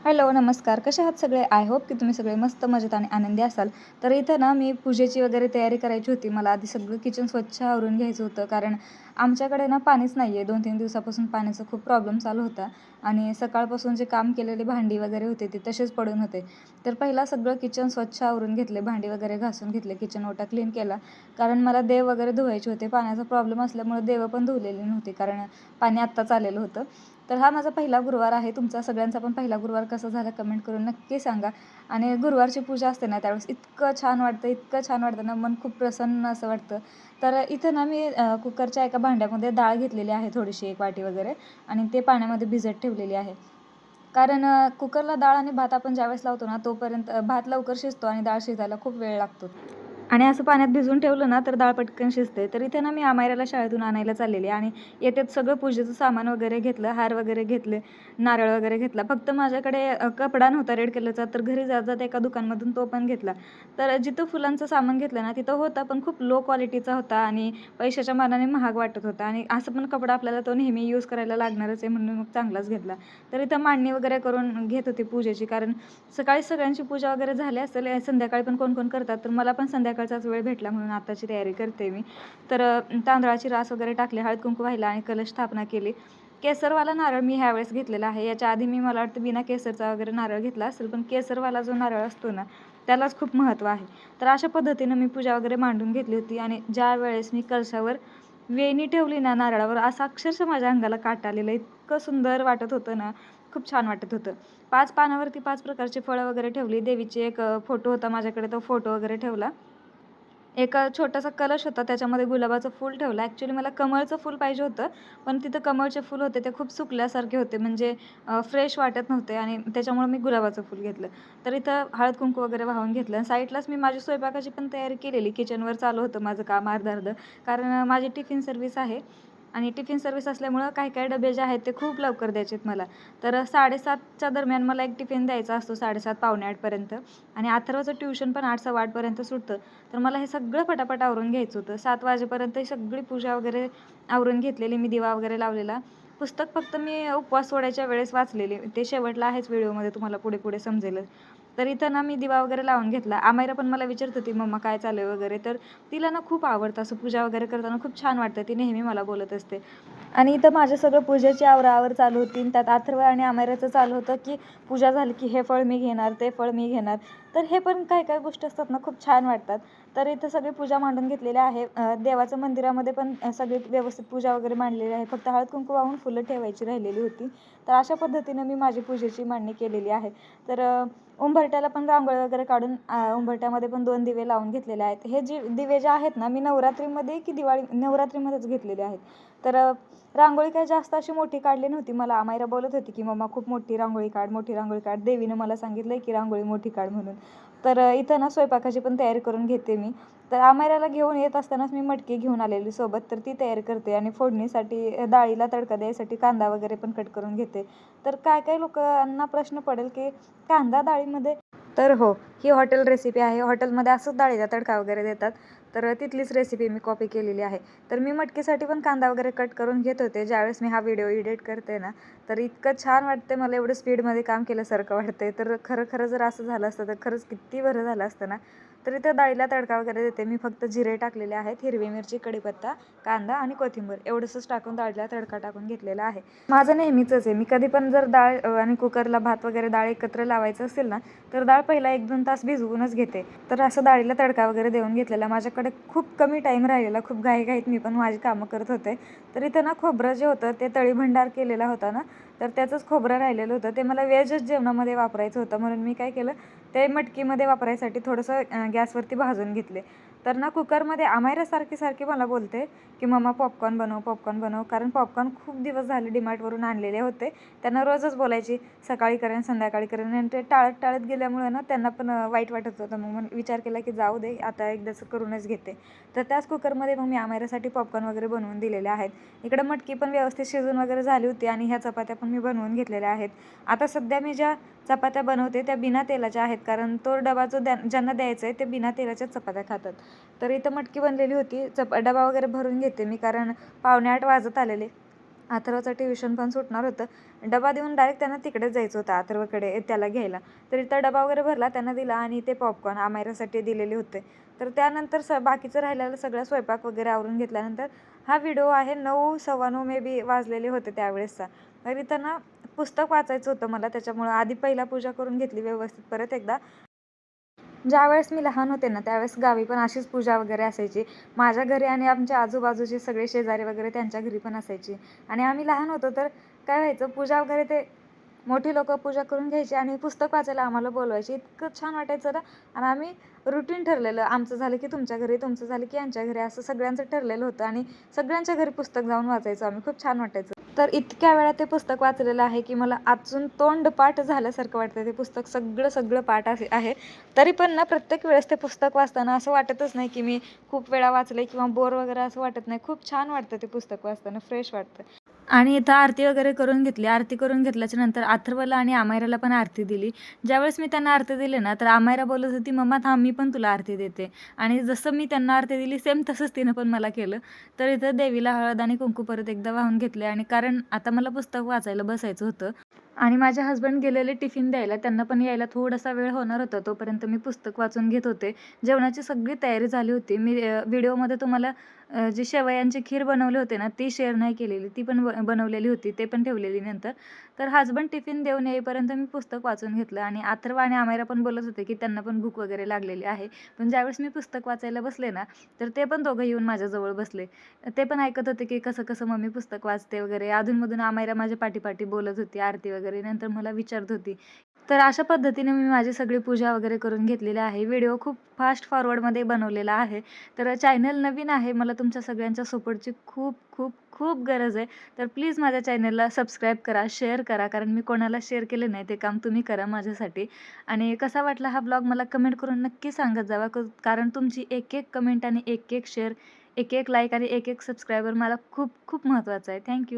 Hello, नमस्कार. कसे आहात सगळे? आय होप की तुम्ही सगळे मस्त मजेत आणि आनंदी असाल. तर इथं ना मी पूजेची वगैरे तयारी करायची होती. मला आधी सगळं किचन स्वच्छ आवरून घ्यायचं होतं. कारण आमच्याकडे ना पाणीच नाही आहे. 2-3 दिवसापासून पाण्याचा खूप प्रॉब्लेम चालू होता आणि सकाळपासून जे काम केलेली भांडी वगैरे होते ते तसेच पडून होते. तर पहिला सगळं किचन स्वच्छ आवरून घेतले, भांडी वगैरे घासून घेतले, किचन ओटा क्लीन केला. कारण मला देव वगैरे धुवायचे होते. पाण्याचा प्रॉब्लेम असल्यामुळे देव पण धुवलेली नव्हती कारण पाणी आत्ताच आलेलं होतं. तर हा माझा पहिला गुरुवार आहे. तुमचा सगळ्यांचा पण पहिला गुरुवार कसा झाला कमेंट करून नक्की सांगा. आणि गुरुवारची पूजा असते ना त्यावेळेस इतकं छान वाटतं, इतकं छान वाटतं ना, मन खूप प्रसन्न असं वाटतं. तर इथं ना मी कुकरच्या एका भांड्यामध्ये डाळ घेतलेली आहे थोडीशी, 1 वाटी वगैरे, आणि ते पाण्यामध्ये भिजत ठेवलेली आहे. कारण कुकरला डाळ आणि भात आपण ज्यावेळेस लावतो ना तोपर्यंत भात लवकर शिजतो आणि डाळ शिजायला खूप वेळ लागतो. आणि असं पाण्यात भिजवून ठेवलं ना तर डाळ पटकन शिजते. तर इथे ना मी अमायराला शाळेतून आणायला चाललेली आणि येतेच सगळं पूजेचं सामान वगैरे घेतलं, हार वगैरे घेतले, नारळ वगैरे घेतला. फक्त माझ्याकडे कपडा नव्हता रेड कलरचा, तर घरी जात-जात एका दुकानमधून तो पण घेतला. तर जिथं फुलांचं सामान घेतलं ना तिथं होता पण खूप लो क्वालिटीचा होता आणि पैशाच्या मानाने महाग वाटत होता आणि असं पण कपडा आपल्याला तो नेहमी यूज करायला लागणारच आहे म्हणून मग चांगलाच घेतला. तर इथं मांडणी वगैरे करून घेत होती पूजेची, कारण सकाळी सगळ्यांची पूजा वगैरे झाली असेल, संध्याकाळी पण कोण-कोण करतात. तर मला पण संध्याकाळचाच वेळ भेटला म्हणून आत्ताची तयारी करते मी. तर तांदळाची रास वगैरे टाकली, हळद-कुंकू वाहिला आणि कलश स्थापना केली. केसरवाला नारळ मी ह्यावेळेस घेतलेला आहे. याच्या आधी मी मला वाटतं बिना केसरचा वगैरे नारळ घेतला असेल, पण केसरवाला जो नारळ असतो ना, त्यालाच खूप महत्त्व आहे. तर अशा पद्धतीनं मी पूजा वगैरे मांडून घेतली होती आणि ज्यावेळेस मी कलशावर वेणी ठेवली ना नारळावर, असं अक्षरशः माझ्या अंगाला काटा आलेलं. इतकं सुंदर वाटत होतं ना, खूप छान वाटत होतं. 5 पानावरती 5 प्रकारची फळं वगैरे ठेवली. देवीची एक फोटो होता माझ्याकडे, तो फोटो वगैरे ठेवला. एक छोटासा कलश होता, त्याच्यामध्ये गुलाबाचं फूल ठेवलं. ॲक्चुअली मला कमळचं फूल पाहिजे होतं, पण तिथं कमळचे फूल होते ते खूप सुकल्यासारखे होते, म्हणजे फ्रेश वाटत नव्हते आणि त्याच्यामुळे मी गुलाबाचं फूल घेतलं. तर इथं हळद-कुंकू वगैरे वाहून घेतलं आणि साईडलाच मी माझी स्वयंपाकाची पण तयारी केलेली. किचनवर चालू होतं माझं काम अर्धं-अर्धं. कारण माझी टिफिन सर्व्हिस आहे आणि टिफिन सर्व्हिस असल्यामुळं काही-काही डबे जे आहेत ते खूप लवकर द्यायचे आहेत मला. तर 7:30च्या दरम्यान मला एक टिफिन द्यायचा असतो, 7:30 पावणे 8पर्यंत, आणि अथर्वचं ट्युशन पण 8 सव्वा 8पर्यंत सुटतं. तर मला हे सगळं पटापट आवरून घ्यायचं होतं. 7 वाजेपर्यंत ही सगळी पूजा वगैरे आवरून घेतलेली. मी दिवा वगैरे लावलेला. पुस्तक फक्त मी उपवास सोडायच्या वेळेस वाचलेली. ते शेवटला आहेच व्हिडिओमध्ये, तुम्हाला पुढे-पुढे समजेलच. तर इथं ना मी दिवा वगैरे लावून घेतला. अमायरा पण मला विचारत होती, "मम्मा काय चालू आहे?" वगैरे. तर तिला ना खूप आवडतं असं पूजा वगैरे करताना, खूप छान वाटतं. ती नेहमी मला बोलत असते. आणि इथं माझं सगळं पूजेची आवराआवर चालू होती आणि त्यात अथर्व आणि अमायराचं चालू होतं, की पूजा झाली की हे फळ मी घेणार, ते फळ मी घेणार. तर हे पण काही-काही गोष्टी असतात ना, खूप छान वाटतात. तर इथं सगळी पूजा मांडून घेतलेली आहे. देवाचं मंदिरामध्ये पण सगळी व्यवस्थित पूजा वगैरे मांडलेली आहे. फक्त हळद-कुंकू वाहून फुलं ठेवायची राहिलेली होती. तर अशा पद्धतीनं मी माझी पूजेची मांडणी केलेली आहे. तर उंबरठ्याला पण रांगोळी वगैरे काढून उंबरठ्यामध्ये पण 2 दिवे लावून घेतलेले आहेत. हे जे दिवे जे आहेत ना, मी नवरात्रीमध्ये की नवरात्रीमध्येच घेतलेले आहेत. तर रांगोळी काही जास्त अशी मोठी काढली नव्हती. मला अमायरा बोलत होती, की "मम्मा खूप मोठी रांगोळी काढ, मोठी रांगोळी काढ." देवीनं मला सांगितलंय, की रांगोळी मोठी काढ म्हणून. तर इथं ना स्वयंपाकाची पण तयारी करून घेते मी. तर अमायराला घेऊन येत असतानाच मी मटकी घेऊन आलेली सोबत, तर ती तयारी करते आणि फोडणीसाठी डाळीला तडका द्यायसाठी कांदा वगैरे पण कट करून घेते. तर काही-काही लोकांना प्रश्न पडेल, की कांदा डाळीमध्ये, तर हो, ही हॉटेल रेसिपी आहे. हॉटेलमध्ये असंच डाळीला तडका वगैरे देतात. तर तिथलीच रेसिपी मी कॉपी केलेली आहे. तर मी मटकीसाठी पण कांदा वगैरे कट करून घेत होते. ज्यावेळेस मी हा व्हिडिओ एडिट करते ना, तर इतकं छान वाटतं मला, एवढं स्पीडमध्ये काम केल्यासारखं वाटतंय. तर खरं जर असं झालं असतं तर खरंच किती बरं झालं असतं ना. तर इथं डाळीला तडका वगैरे देते. मी फक्त जिरे टाकलेले आहेत, हिरवी मिरची, कढीपत्ता, कांदा आणि कोथिंबीर एवढंसच टाकून डाळीला तडका टाकून घेतलेला आहे. माझं नेहमीचंच आहे. मी कधी पण जर डाळ आणि कुकरला भात वगैरे डाळ एकत्र लावायचं असेल ना, तर डाळ पहिला 1-2 तास भिजवूनच घेते. तर असं डाळीला तडका वगैरे देऊन घेतलेला. माझ्याकडे खूप कमी टाईम राहिलेला. खूप घाईघाईत मी पण माझी कामं करत होते. तर इथं ना खोबरं जे होतं ते तळी भंडार केलेला होता ना, तर त्याचंच खोबरं राहिलेलं होतं. ते मला व्हेजच जेवणामध्ये वापरायचं होतं म्हणून मी काय केलं, ते मटकीमध्ये वापरायसाठी थोडंसं गॅसवरती भाजून घेतले. तर ना कुकरमध्ये अमायरा सारखी मला बोलते, की "मम्मा पॉपकॉर्न बनव, पॉपकॉर्न बनव." कारण पॉपकॉर्न खूप दिवस झाले डीमार्टवरून आणलेले होते. त्यांना रोजच बोलायची, सकाळी करेन, संध्याकाळी करेन, आणि ते टाळत गेल्यामुळे ना त्यांना पण वाईट वाटत होतं. मग विचार केला, की जाऊ दे, आता एकदाचं करूनच घेते. तर त्याच कुकरमध्ये मग मी अमायरासाठी पॉपकॉर्न वगैरे बनवून दिलेले आहेत. इकडं मटकी पण व्यवस्थित शिजून वगैरे झाली होती आणि ह्या चपात्या पण मी बनवून घेतलेल्या आहेत. आता सध्या मी ज्या चपात्या बनवते त्या बिना तेलाच्या आहेत, कारण तो डबा जो ज्यांना द्यायचा आहे ते बिना तेलाच्याच चपात्या खातात. तर इथं मटकी बनलेली होती. डबा वगैरे भरून घेते मी, कारण 7:45 वाजत आलेले. अथर्वचं ट्युशन पण सुटणार होतं. डबा देऊन डायरेक्ट त्यांना तिकडेच जायचं होतं अथर्वकडे त्याला घ्यायला. तर इथं डबा वगैरे भरला, त्यांना दिला आणि ते पॉपकॉर्न अमायरासाठी दिलेले होते. तर त्यानंतर बाकीचं राहिलेलं सगळं स्वयंपाक वगैरे आवरून घेतल्यानंतर हा व्हिडिओ आहे 9, 9:15 मे बी वाजलेले होते त्यावेळेसचा. तर इथं ना पुस्तक वाचायचं होतं मला, त्याच्यामुळं आधी पहिला पूजा करून घेतली व्यवस्थित परत एकदा. ज्यावेळेस मी लहान होते ना, त्यावेळेस गावी पण अशीच पूजा वगैरे असायची. माझ्या घरी आणि आमच्या आजूबाजूचे सगळे शेजारी वगैरे त्यांच्या घरी पण असायची. आणि आम्ही लहान होतो तर काय व्हायचं, पूजा वगैरे ते मोठी लोकं पूजा करून घ्यायची आणि पुस्तक वाचायला आम्हाला बोलवायचे. इतकं छान वाटायचं ना. आणि आम्ही रुटीन ठरलेलं, आमचं झालं की तुमच्या घरी, तुमचं झालं की आमच्या घरी, असं सगळ्यांचं ठरलेलं होतं आणि सगळ्यांच्या घरी पुस्तक जाऊन वाचायचो आम्ही. खूप छान वाटायचं. तर इतक्या वेळा ते पुस्तक वाचलेलं आहे की मला आजून तोंड पाठ झाल्यासारखं वाटतं. ते पुस्तक सगळं सगळं पाठ आहे. तरी पण ना प्रत्येक वेळेस ते पुस्तक वाचताना असं वाटतच नाही की मी खूप वेळा वाचलंय किंवा बोर वगैरे असं वाटत नाही. खूप छान वाटतं ते पुस्तक वाचताना, फ्रेश वाटतं. आणि इथं आरती वगैरे करून घेतली. आरती करून घेतल्याच्या नंतर अथर्वला आणि अमायराला पण आरती दिली. ज्यावेळेस मी त्यांना आरती दिली ना, तर अमायरा बोलत होती, "मम्मा थांब, मी पण तुला आरती देते." आणि जसं मी त्यांना आरती दिली सेम तसंच तिनं पण मला केलं. तर इथं देवीला हळद आणि कुंकू परत एकदा वाहून घेतले आणि कारण आता मला पुस्तक वाचायला बसायचं होतं. आणि माझे हसबंड गेलेले टिफिन द्यायला. त्यांना पण यायला थोडासा वेळ होणार होता. तोपर्यंत मी पुस्तक वाचून घेत होते. जेवणाची सगळी तयारी झाली होती. मी व्हिडिओमध्ये तुम्हाला जी शेवयांची खीर बनवली होती ना, ती शेअर नाही केलेली. ती पण बनवलेली होती. ते पण ठेवलेली नंतर. तर हसबंड टिफिन देऊन येईपर्यंत मी पुस्तक वाचून घेतलं आणि अथर्व आणि अमायरा पण बोलत होते, की त्यांना पण भूक वगैरे लागलेली आहे. पण ज्यावेळेस मी पुस्तक वाचायला बसले ना, तर ते पण दोघं येऊन माझ्याजवळ बसले. ते पण ऐकत होते, की कसं-कसं मम्मी पुस्तक वाचते वगैरे. अधून-मधून अमायरा माझ्या पाठी-पाठी बोलत होती आरती वगैरे. नंतर मला विचारत होती. तर अशा पद्धतीने मी माझी सगळी पूजा वगैरे करून घेतलेली आहे. व्हिडिओ खूप फास्ट फॉरवर्डमध्ये बनवलेला आहे. तर चॅनल नवीन आहे. मला तुमच्या सगळ्यांच्या सपोर्टची खूप, खूप, खूप गरज आहे. तर प्लीज माझ्या चॅनलला सबस्क्राईब करा, शेअर करा. कारण मी कोणाला शेअर केले नाही, ते काम तुम्ही करा माझ्यासाठी. आणि कसा वाटला हा ब्लॉग मला कमेंट करून नक्की सांगत जावा. कारण तुमची एक-एक कमेंट आणि एक-एक शेअर, एक-एक लाईक आणि एक-एक सबस्क्रायबर मला खूप, खूप महत्त्वाचं आहे. थँक